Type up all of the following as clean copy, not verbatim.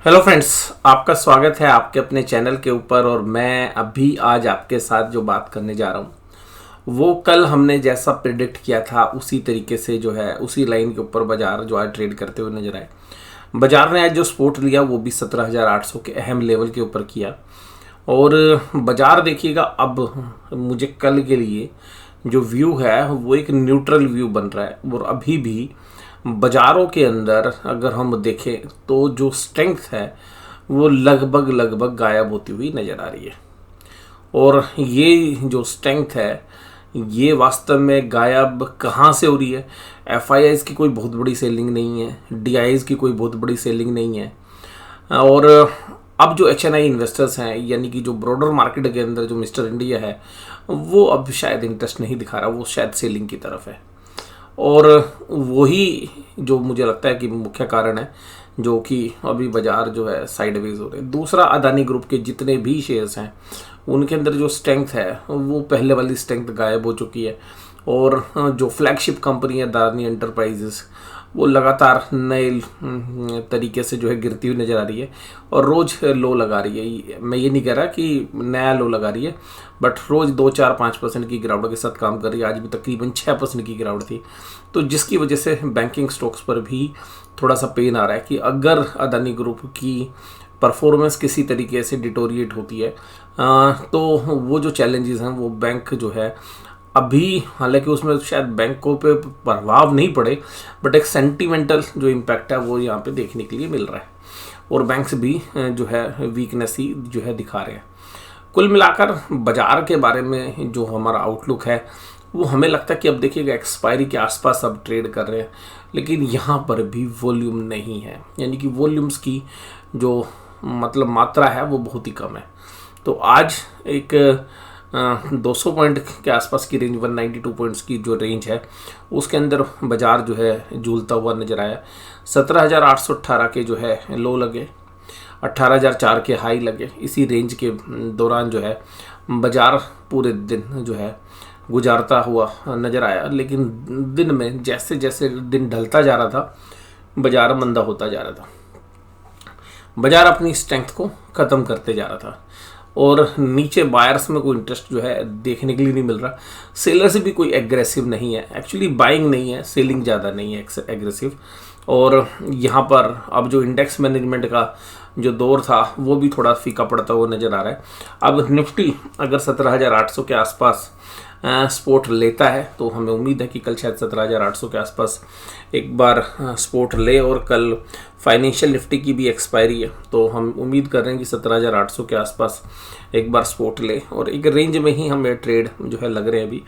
Hello friends, आपका स्वागत है आपके अपने चैनल के ऊपर। और मैं अभी आज आपके साथ जो बात करने जा रहा हूँ वो कल हमने जैसा प्रिडिक्ट किया था उसी तरीके से जो है उसी लाइन के ऊपर बाजार जो आज ट्रेड करते हुए नजर आए। बाजार ने आज जो सपोर्ट लिया वो भी 17,800 के अहम लेवल के ऊपर किया। और बाजार देखिएगा, अब मुझे कल के लिए जो व्यू है वो एक न्यूट्रल व्यू बन रहा है। और अभी भी बाजारों के अंदर अगर हम देखें तो जो स्ट्रेंथ है वो लगभग लगभग गायब होती हुई नज़र आ रही है। और ये जो स्ट्रेंथ है ये वास्तव में गायब कहाँ से हो रही है? एफआईआईज की कोई बहुत बड़ी सेलिंग नहीं है, डीआईज की कोई बहुत बड़ी सेलिंग नहीं है। और अब जो एचएनआई इन्वेस्टर्स हैं, यानी कि जो ब्रॉडर मार्केट के अंदर जो मिस्टर इंडिया है, वो अब शायद इंटरेस्ट नहीं दिखा रहा, वो शायद सेलिंग की तरफ है। और वही जो मुझे लगता है कि मुख्य कारण है जो कि अभी बाजार जो है साइडवेज हो रहे हैं। दूसरा, अदानी ग्रुप के जितने भी शेयर्स हैं उनके अंदर जो स्ट्रेंथ है वो पहले वाली स्ट्रेंथ गायब हो चुकी है। और जो फ्लैगशिप कंपनी है अदानी एंटरप्राइजेस, वो लगातार नए तरीके से जो है गिरती हुई नज़र आ रही है और रोज़ लो लगा रही है। मैं ये नहीं कह रहा कि नया लो लगा रही है, बट रोज़ 2-4-5% की गिरावट के साथ काम कर रही है। आज भी तकरीबन 6% की गिरावट थी, तो जिसकी वजह से बैंकिंग स्टॉक्स पर भी थोड़ा सा पेन आ रहा है कि अगर अदानी ग्रुप की परफॉर्मेंस किसी तरीके से डिटोरिएट होती है तो वो जो चैलेंजेस हैं वो बैंक जो है अभी, हालांकि उसमें शायद बैंकों पे प्रभाव नहीं पड़े, बट एक सेंटिमेंटल जो इम्पैक्ट है वो यहाँ पे देखने के लिए मिल रहा है। और बैंक्स भी जो है वीकनेस ही जो है दिखा रहे हैं। कुल मिलाकर बाजार के बारे में जो हमारा आउटलुक है वो हमें लगता है कि अब देखिएगा एक्सपायरी के आसपास अब ट्रेड कर रहे हैं, लेकिन यहाँ पर भी वॉल्यूम नहीं है, यानी कि वॉल्यूम्स की जो मतलब मात्रा है वो बहुत ही कम है। तो आज एक 200 पॉइंट के आसपास की रेंज, 192 पॉइंट्स की जो रेंज है उसके अंदर बाजार जो है झूलता हुआ नजर आया। 17,818 के जो है लो लगे, 18,004 के हाई लगे। इसी रेंज के दौरान जो है बाजार पूरे दिन जो है गुजारता हुआ नज़र आया। लेकिन दिन में जैसे जैसे दिन ढलता जा रहा था बाजार मंदा होता जा रहा था, बाजार अपनी स्ट्रेंथ को ख़त्म करते जा रहा था। और नीचे बायर्स में कोई इंटरेस्ट जो है देखने के लिए नहीं मिल रहा। सेलर्स भी कोई एग्रेसिव नहीं है, एक्चुअली बाइंग नहीं है, सेलिंग ज़्यादा नहीं है एग्रेसिव। और यहाँ पर अब जो इंडेक्स मैनेजमेंट का जो दौर था वो भी थोड़ा फीका पड़ता हुआ नज़र आ रहा है। अब निफ्टी अगर 17,800 के आसपास सपोर्ट लेता है तो हमें उम्मीद है कि कल शायद 17,800 के आसपास एक बार सपोर्ट ले। और कल फाइनेंशियल निफ्टी की भी एक्सपायरी है, तो हम उम्मीद कर रहे हैं कि 17,800 के आसपास एक बार सपोर्ट ले। और एक रेंज में ही हमें ट्रेड जो है लग रहे हैं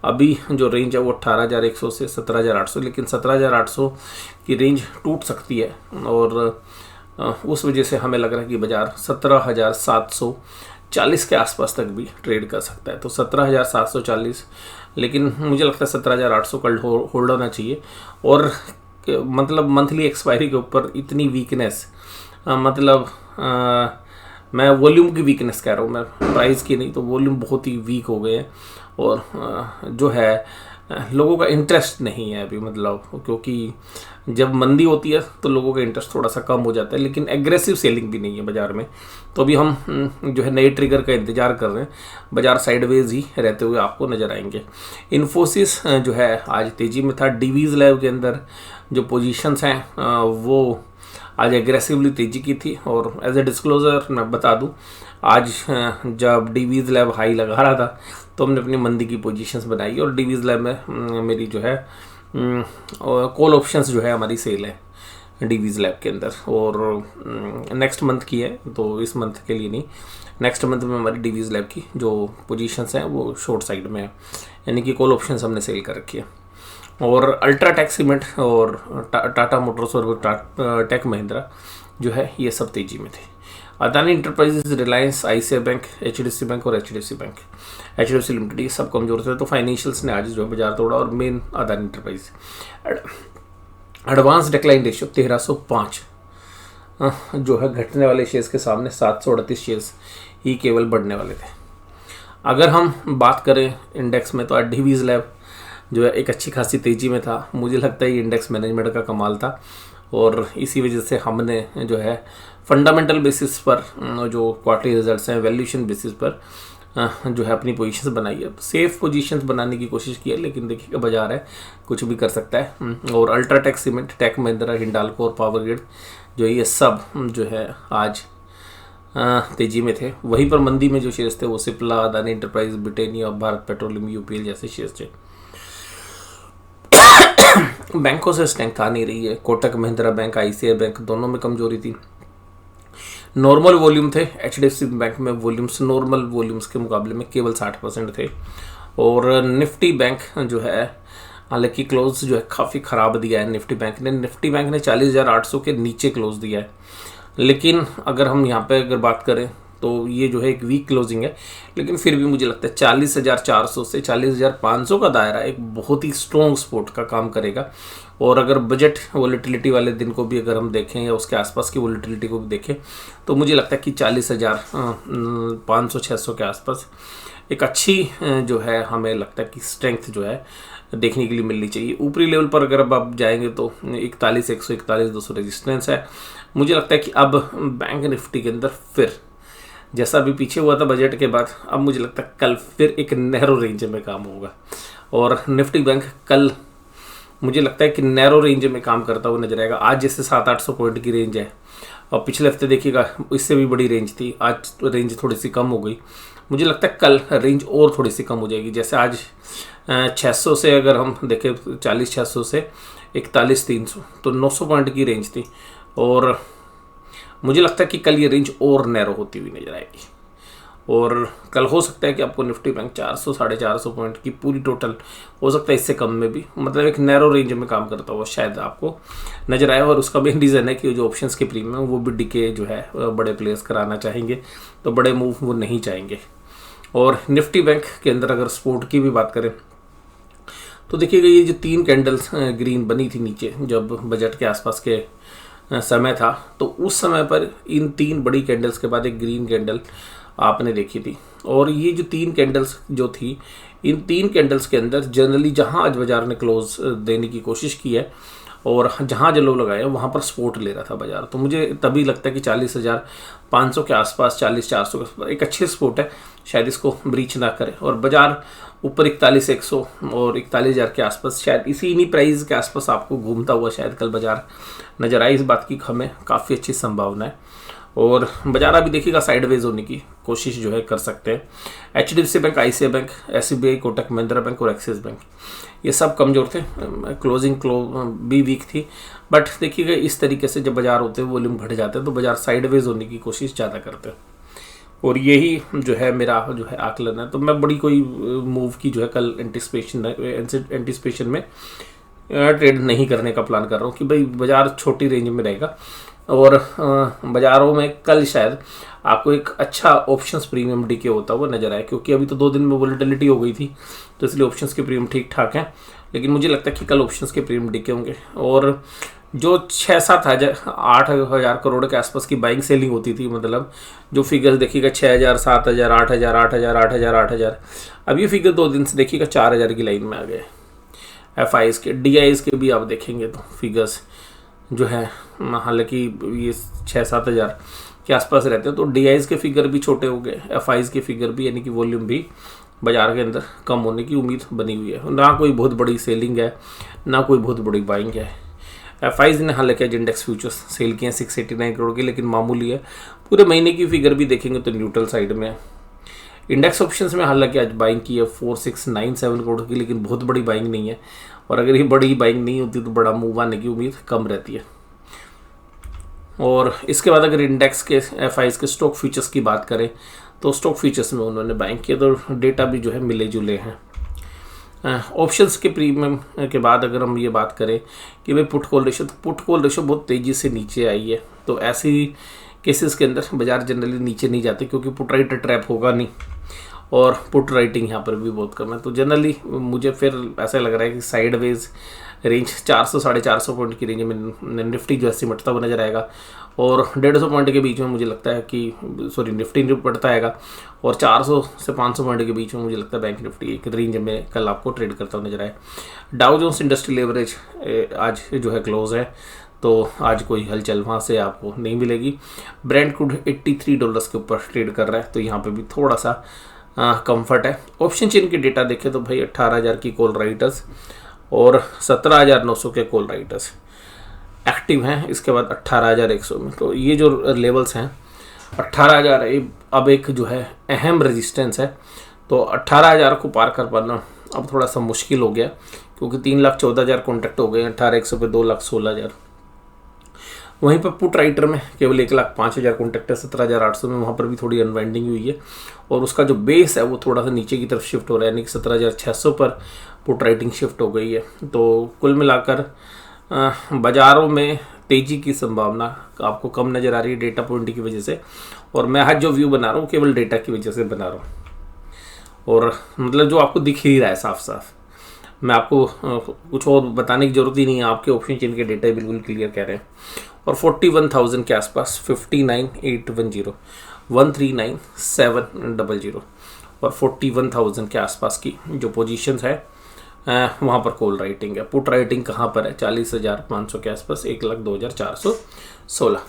अभी जो रेंज है वो 18,100 से 17,800, लेकिन 17,800 की रेंज टूट सकती है। और उस वजह से हमें लग रहा है कि बाजार 17,740 के आसपास तक भी ट्रेड कर सकता है। तो 17,740, लेकिन मुझे लगता है 17,800 कल होल्ड होना चाहिए। और मतलब मंथली एक्सपायरी के ऊपर इतनी वीकनेस, मतलब मैं वॉल्यूम की वीकनेस कह रहा हूँ, मैं प्राइस की नहीं, तो वॉल्यूम बहुत ही वीक हो गए हैं। और जो है लोगों का इंटरेस्ट नहीं है अभी, मतलब क्योंकि जब मंदी होती है तो लोगों का इंटरेस्ट थोड़ा सा कम हो जाता है, लेकिन एग्रेसिव सेलिंग भी नहीं है बाज़ार में। तो अभी हम जो है नए ट्रिगर का इंतज़ार कर रहे हैं। बाज़ार साइडवेज ही रहते हुए आपको नज़र आएंगे। इन्फोसिस जो है आज तेज़ी में था। डीवीज़ लैब के अंदर जो पोजीशंस हैं वो आज एग्रेसिवली तेज़ी की थी। और एज ए डिस्क्लोज़र मैं बता दूं, आज जब डीवीज़ लैब हाई लगा रहा था तो हमने अपनी मंदी की पोजीशंस बनाई। और डीवीज़ लैब में मेरी जो है कॉल ऑप्शंस जो है हमारी सेल है डीवीज़ लैब के अंदर। और नेक्स्ट मंथ की है, तो इस मंथ के लिए नहीं, नेक्स्ट मंथ में हमारी डीवीज़ लैब की जो पोजीशंस हैं वो शॉर्ट साइड में है, यानी कि कॉल ऑप्शंस हमने सेल कर रखी है। और अल्ट्राटेक सीमेंट और टाटा मोटर्स और टेक महिंद्रा जो है ये सब तेज़ी में थे। Adani enterprises, Reliance, ICI bank, HDFC bank और एचडीएफसी लिमिटेड ये सब कमजोर थे। तो फाइनेंशियल्स ने आज जो है बाजार तोड़ा। और main Adani enterprise, advance decline ratio 1305 जो है घटने वाले शेयर्स के सामने 738 शेयर्स ही केवल बढ़ने वाले थे। अगर हम बात करें इंडेक्स में तो डीवीज़ लैब जो है एक अच्छी खासी तेज़ी में था। मुझे लगता है ये इंडेक्स मैनेजमेंट का कमाल था। और इसी वजह से हमने जो है फंडामेंटल बेसिस पर जो क्वार्टरली रिजल्ट्स हैं, वैल्यूएशन बेसिस पर जो है अपनी पोजीशंस बनाई है, सेफ पोजीशंस बनाने की कोशिश की है। लेकिन देखिएगा बाजार है, कुछ भी कर सकता है। और UltraTech cement, Tech Mahindra, Hindalco और पावर ग्रिड जो ये सब जो है आज तेजी में थे। वहीं पर मंदी में जो शेयर्स थे वो सिप्ला, अदानी एंटरप्राइज, ब्रिटेनिया, भारत पेट्रोलियम, यूपीएल जैसे शेयर्स थे। बैंकों से स्ट्रेंथ आ नहीं रही है। Kotak Mahindra bank, ICI bank दोनों में कमजोरी थी। नॉर्मल वॉल्यूम थे एचडीएफसी बैंक में, वॉल्यूम्स नॉर्मल वॉल्यूम्स के मुकाबले में केवल 60% थे। और निफ्टी बैंक जो है हालांकि क्लोज जो है काफ़ी ख़राब दिया है निफ्टी बैंक ने 40,800 के नीचे क्लोज दिया है। लेकिन अगर हम यहाँ पे अगर बात करें तो ये जो है एक वीक क्लोजिंग है, लेकिन फिर भी मुझे लगता है 40,400 से 40,500 का दायरा एक बहुत ही स्ट्रॉन्ग सपोर्ट का काम करेगा। और अगर बजट वॉलेटिलिटी वाले दिन को भी अगर हम देखें या उसके आसपास की वॉलेटिलिटी को भी देखें तो मुझे लगता है कि 40,500-600 के आसपास एक अच्छी जो है हमें लगता है कि स्ट्रेंथ जो है देखने के लिए मिलनी चाहिए। ऊपरी लेवल पर अगर अब आप जाएंगे तो 41,100, 41,200 रेजिस्टेंस है। मुझे लगता है कि अब बैंक निफ्टी के अंदर फिर जैसा भी पीछे हुआ था बजट के बाद, अब मुझे लगता है कल फिर एक नैरो रेंज में काम होगा। और निफ्टी बैंक कल मुझे लगता है कि नैरो रेंज में काम करता हुआ नजर आएगा। आज जैसे 700-800 पॉइंट की रेंज है और पिछले हफ्ते देखिएगा इससे भी बड़ी रेंज थी, आज रेंज थोड़ी सी कम हो गई। मुझे लगता है कल रेंज और थोड़ी सी कम हो जाएगी। जैसे आज 600 से अगर हम देखें 40,600 से 41,300 तो 900 पॉइंट की रेंज थी। और मुझे लगता है कि कल ये रेंज और नैरो होती हुई नजर आएगी। और कल हो सकता है कि आपको निफ्टी बैंक 400-450 पॉइंट की पूरी टोटल हो सकता है इससे कम में भी, मतलब एक नैरो रेंज में काम करता हुआ शायद आपको नजर आए। और उसका मेन रीज़न है कि जो ऑप्शंस के प्रीमियम वो भी डीके जो है बड़े प्लेयर्स कराना चाहेंगे, तो बड़े मूव वो नहीं चाहेंगे। और निफ्टी बैंक के अंदर अगर सपोर्ट की भी बात करें तो देखिएगा ये जो 3 कैंडल्स ग्रीन बनी थी नीचे जब बजट के आसपास के समय था, तो उस समय पर इन 3 बड़ी कैंडल्स के बाद एक ग्रीन कैंडल आपने देखी थी। और ये जो 3 कैंडल्स जो थी, इन 3 कैंडल्स के अंदर जनरली जहां आज बाजार ने क्लोज देने की कोशिश की है और जहां जो लोग लगाए वहां पर सपोर्ट ले रहा था बाजार, तो मुझे तभी लगता है कि 40,500 के आसपास, 40,400 के आसपास एक अच्छे सपोर्ट है, शायद इसको ब्रीच ना करे। और बाजार ऊपर 41,100 और 41,000 के आसपास शायद इन्हीं प्राइस के आसपास आपको घूमता हुआ शायद कल बाजार नजर आए। इस बात की हमें काफ़ी अच्छी संभावना है। और बाजार अभी देखिएगा साइडवेज होने की कोशिश जो है कर सकते हैं। HDFC bank, ICI bank, SBI, Kotak Mahindra bank और एक्सिस बैंक ये सब कमज़ोर थे। क्लोजिंग भी वीक थी। बट देखिएगा इस तरीके से जब बाजार होते हैं वॉल्यूम घट जाते हैं तो बाजार साइडवेज होने की कोशिश ज़्यादा करते हैं। और यही जो है मेरा जो है आकलन है। तो मैं बड़ी कोई मूव की जो है कल एंटिसिपेशन में ट्रेड नहीं करने का प्लान कर रहा हूँ कि भाई बाजार छोटी रेंज में रहेगा। और बाजारों में कल शायद आपको एक अच्छा ऑप्शंस प्रीमियम डीके होता हुआ नजर आए, क्योंकि अभी तो 2 दिन में वॉलेटिलिटी हो गई थी तो इसलिए ऑप्शंस के प्रीमियम ठीक ठाक हैं। लेकिन मुझे लगता है कि कल ऑप्शंस के प्रीमियम डीके होंगे। और जो 6-7-8 हज़ार करोड़ के आसपास की बाइंग सेलिंग होती थी, मतलब जो फिगर्स देखिएगा 6,000, 7,000, 8,000, 8,000, 8,000, 8,000, अब ये फिगर 2 दिन से देखिएगा 4,000 की लाइन में आ गए। एफआईज के, डीआईज के भी आप देखेंगे तो फिगर्स जो है हालांकि ये 6-7 हज़ार के आसपास रहते हैं, तो डीआईज के फिगर भी छोटे हो गए, एफआईज के फिगर भी, यानी कि वॉल्यूम भी बाजार के अंदर कम होने की उम्मीद बनी हुई है। ना कोई बहुत बड़ी सेलिंग है, ना कोई बहुत बड़ी बाइंग है। एफआईज ने हालांकि आज इंडेक्स फ्यूचर्स सेल किए हैं 689 करोड़ की, लेकिन मामूली है। पूरे महीने की फिगर भी देखेंगे तो न्यूट्रल साइड में है। इंडेक्स ऑप्शंस में हालांकि आज बाइंग की है 4697 करोड़ की, लेकिन बहुत बड़ी बाइंग नहीं है। और अगर ये बड़ी बाइंग नहीं होती तो बड़ा मूव आने की उम्मीद कम रहती है। और इसके बाद अगर इंडेक्स के एफआईज के स्टॉक फ्यूचर्स की बात करें तो स्टॉक फ्यूचर्स में उन्होंने बाइंग किया, तो डेटा भी जो है मिले जुले हैं। ऑप्शंस के प्रीमियम के बाद अगर हम ये बात करें कि भाई पुट कॉल रेशो, तो पुट कॉल रेशो बहुत तेज़ी से नीचे आई है। तो ऐसी केसेस के अंदर बाजार जनरली नीचे नहीं जाते, क्योंकि पुट राइट ट्रैप होगा नहीं और पुट राइटिंग यहाँ पर भी बहुत कम है। तो जनरली मुझे फिर ऐसा लग रहा है कि साइडवेज रेंज 400-450 पॉइंट की रेंज में निफ्टी जो है सिमटता हुआ नजर आएगा। और 150 पॉइंट के बीच में मुझे लगता है कि निफ्टी निपटता आएगा। और 400 से 500 पॉइंट के बीच में मुझे लगता है बैंक निफ्टी एक रेंज में कल आपको ट्रेड करता हुआ नजर आए। डाउ जोन्स इंडस्ट्रियल एवरेज आज जो है क्लोज है तो आज कोई हलचल वहाँ से आपको नहीं मिलेगी। ब्रेंट क्रूड $83 के ऊपर ट्रेड कर रहा है, तो यहाँ पे भी थोड़ा सा कंफर्ट है। ऑप्शन चेन के डेटा देखें तो भाई 18,000 की कॉल राइटर्स और 17,900 के कॉल राइटर्स एक्टिव हैं। इसके बाद 18,100 में, तो ये जो लेवल्स हैं 18,000 अब एक जो है अहम रेजिस्टेंस है। तो 18,000 को पार कर पाना अब थोड़ा सा मुश्किल हो गया, क्योंकि 3,14,000 कॉन्टैक्ट हो गए। 18,100 पे 2,16,000। वहीं पर पुट राइटर में केवल 1,05,000 कॉन्टैक्ट है। 17,800 में वहाँ पर भी थोड़ी अनवाइंडिंग हुई है, और उसका जो बेस है वो थोड़ा सा नीचे की तरफ शिफ्ट हो रहा है, यानी कि 17,600 पर पुट राइटिंग शिफ्ट हो गई है। तो कुल मिलाकर बाज़ारों में तेज़ी की संभावना आपको कम नज़र आ रही है डेटा पॉइंट की वजह से, और मैं आज जो व्यू बना रहा हूँ केवल डेटा की वजह से बना रहा हूँ, और मतलब जो आपको दिख ही रहा है साफ साफ। मैं आपको कुछ और बताने की ज़रूरत ही नहीं है, आपके ऑप्शन चेन के डेटा बिल्कुल क्लियर कह रहे हैं। और 41,000 के आसपास 59,810, 139,700 और 41,000 के आसपास की जो पोजीशंस है वहाँ पर कॉल राइटिंग है। पुट राइटिंग कहाँ पर है? 40,500 के आसपास, 1,02,416।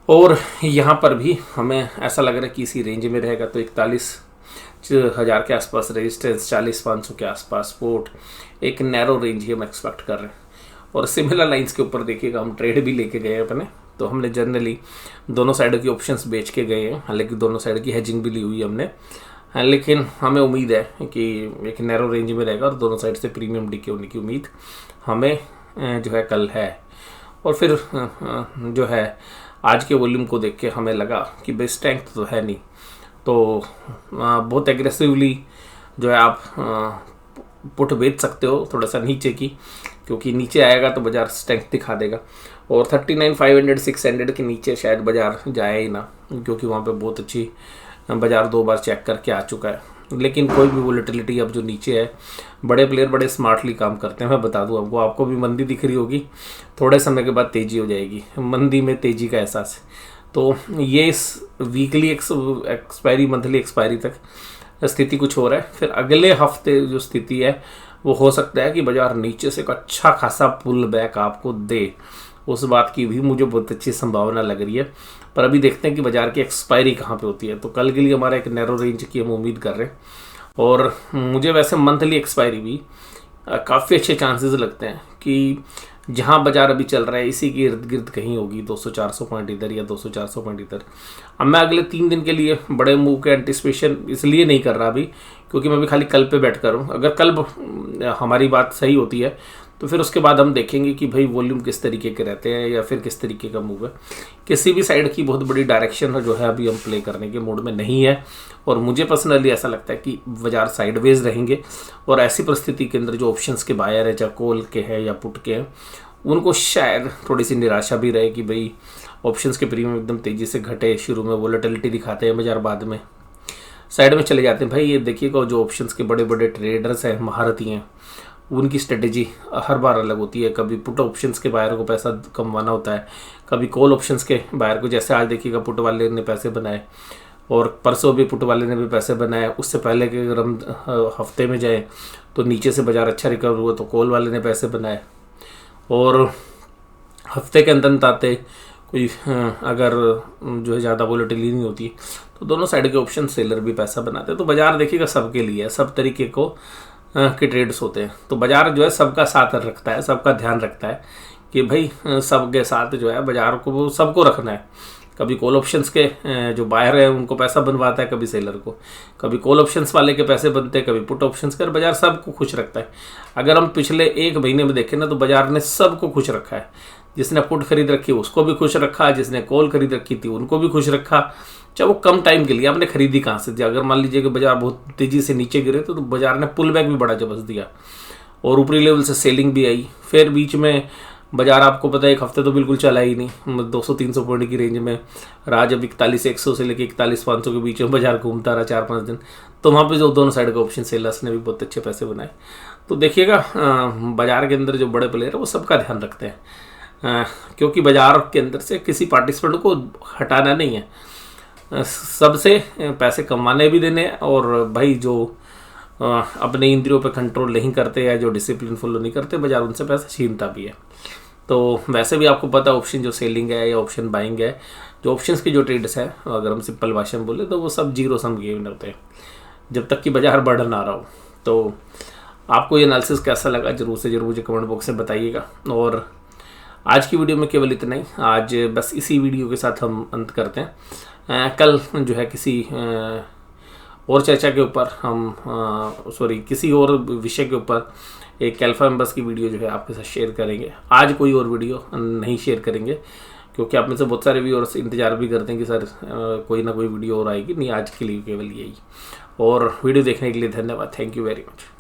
और यहाँ पर भी हमें ऐसा लग रहा है कि इसी रेंज में रहेगा, तो 41,000 के आसपास रेजिस्टेंस, 40,500 के आसपास सपोर्ट, एक नैरो रेंज ही हम एक्सपेक्ट कर रहे हैं। और सिमिलर लाइंस के ऊपर देखिएगा, हम ट्रेड भी लेके गए अपने, तो हमने जनरली दोनों साइड की ऑप्शंस बेच के गए हैं, हालांकि दोनों साइड की हेजिंग भी ली हुई है हमने, लेकिन हमें उम्मीद है कि एक नैरो रेंज में रहेगा और दोनों साइड से प्रीमियम डीके होने की उम्मीद हमें जो है कल है। और फिर जो है आज के वॉल्यूम को देख के हमें लगा कि भाई स्ट्रेंथ तो है नहीं, तो बहुत एग्रेसिवली जो है आप पुट बेच सकते हो थोड़ा सा नीचे की, क्योंकि नीचे आएगा तो बाज़ार स्ट्रेंथ दिखा देगा। और 39,500 600 के नीचे शायद बाज़ार जाए ही ना, क्योंकि वहाँ पे बहुत अच्छी बाज़ार 2 बार चेक करके आ चुका है। लेकिन कोई भी वोलेटिलिटी अब जो नीचे है, बड़े प्लेयर बड़े स्मार्टली काम करते हैं। मैं बता दूं आपको भी मंदी दिख रही होगी, थोड़े समय के बाद तेज़ी हो जाएगी, मंदी में तेज़ी का एहसास है। तो ये इस वीकली एक्सपायरी, मंथली एक्सपायरी तक स्थिति कुछ हो रहा है। फिर अगले हफ्ते जो स्थिति है वो हो सकता है कि बाज़ार नीचे से एक अच्छा खासा पुल बैक आपको दे, उस बात की भी मुझे बहुत अच्छी संभावना लग रही है। पर अभी देखते हैं कि बाज़ार की एक्सपायरी कहाँ पे होती है। तो कल के लिए हमारा एक नैरो रेंज की हम उम्मीद कर रहे हैं, और मुझे वैसे मंथली एक्सपायरी भी काफ़ी अच्छे चांसेस लगते हैं कि जहाँ बाज़ार अभी चल रहा है इसी के इर्द गिर्द कहीं होगी, 200-400 पॉइंट इधर या 200-400 पॉइंट इधर। अब मैं अगले 3 दिन के लिए बड़े मूव के एंटिसिपेशन इसलिए नहीं कर रहा अभी, क्योंकि मैं भी खाली कल पे बैठ कर हूँ। अगर कल हमारी बात सही होती है तो फिर उसके बाद हम देखेंगे कि भाई वॉल्यूम किस तरीके के रहते हैं या फिर किस तरीके का मूव है। किसी भी साइड की बहुत बड़ी डायरेक्शन जो है अभी हम प्ले करने के मूड में नहीं है, और मुझे पर्सनली ऐसा लगता है कि बाज़ार साइडवेज रहेंगे। और ऐसी परिस्थिति के अंदर जो ऑप्शंस के बायर है, चाहे कॉल के हैं या पुट के हैं, उनको शायद थोड़ी सी निराशा भी रहे कि भाई ऑप्शंस के प्रीमियम एकदम तेज़ी से घटे, शुरू में वोलेटिलिटी दिखाते हैं बाज़ार, बाद में साइड में चले जाते हैं। भाई ये देखिएगा, जो ऑप्शंस के बड़े बड़े ट्रेडर्स हैं, महारथी हैं, उनकी स्ट्रेटेजी हर बार अलग होती है। कभी पुट ऑप्शंस के बायर को पैसा कमवाना होता है, कभी कॉल ऑप्शंस के बायर को। जैसे आज देखिएगा पुट वाले ने पैसे बनाए, और परसों भी पुट वाले ने भी पैसे बनाए। उससे पहले के अगर हम हफ्ते में जाएँ तो नीचे से बाज़ार अच्छा रिकवर हुआ तो कॉल वाले ने पैसे बनाए, और हफ्ते के अंत आते कोई अगर जो है ज़्यादा वोलेटिलिटी नहीं होती तो दोनों साइड के ऑप्शन सेलर भी पैसा बनाते हैं। तो बाज़ार देखिएगा सबके लिए है, सब तरीके को के ट्रेड्स होते हैं। तो बाज़ार जो है सबका साथ रखता है, सबका ध्यान रखता है कि भाई सबके साथ जो है बाज़ार को सबको रखना है। कभी कॉल ऑप्शंस के जो बायर है उनको पैसा बनवाता है, कभी सेलर को, कभी कॉल ऑप्शंस वाले के पैसे बनते हैं, कभी पुट ऑप्शंस के। बाज़ार सबको खुश रखता है। अगर हम पिछले 1 महीने में देखें ना तो बाज़ार ने सबको खुश रखा है। जिसने पुट खरीद रखी उसको भी खुश रखा, जिसने कॉल खरीद रखी थी उनको भी खुश रखा, चाहे वो कम टाइम के लिए। आपने खरीदी कहाँ से थी? अगर मान लीजिए कि बाज़ार बहुत तेज़ी से नीचे गिरे तो बाज़ार ने पुल बैक भी बड़ा जबरदस्त दिया, और ऊपरी लेवल से सेलिंग भी आई। फिर बीच में बाज़ार आपको पता है 1 हफ्ते तो बिल्कुल चला ही नहीं, 200-300 पॉइंट की रेंज में रहा। जब 41,100 से लेकर 41,500 के बीच में बाज़ार घूमता रहा 4-5 दिन, तो वहाँ पे जो दोनों साइड के ऑप्शन सेलर्स ने भी बहुत अच्छे पैसे बनाए। तो देखिएगा बाज़ार के अंदर जो बड़े प्लेयर है वो सबका ध्यान रखते हैं, क्योंकि बाज़ार के अंदर से किसी पार्टिसिपेंट को हटाना नहीं है, सबसे पैसे कमाने भी देने। और भाई जो अपने इंद्रियों पे कंट्रोल नहीं करते या जो डिसिप्लिन फॉलो नहीं करते, बाज़ार उनसे पैसा छीनता भी है। तो वैसे भी आपको पता है ऑप्शन जो सेलिंग है या ऑप्शन बाइंग है, जो ऑप्शंस की जो ट्रेड्स है, अगर हम सिंपल भाषा में बोले तो वो सब जीरो सम गेम होते हैं जब तक कि बाजार बढ़ ना रहा हो। तो आपको ये एनालिसिस कैसा लगा जरूर से जरूर मुझे कमेंट बॉक्स में बताइएगा। और आज की वीडियो में केवल इतना ही, आज बस इसी वीडियो के साथ हम अंत करते हैं। कल जो है किसी और चर्चा के ऊपर हम किसी और विषय के ऊपर एक अल्फा मेंबर्स की वीडियो जो है आपके साथ शेयर करेंगे। आज कोई और वीडियो नहीं शेयर करेंगे क्योंकि आप में से बहुत सारे व्यूअर्स इंतजार भी करते हैं कि सर कोई ना कोई वीडियो और आएगी। नहीं, आज के लिए केवल यही। और वीडियो देखने के लिए धन्यवाद। Thank you very much.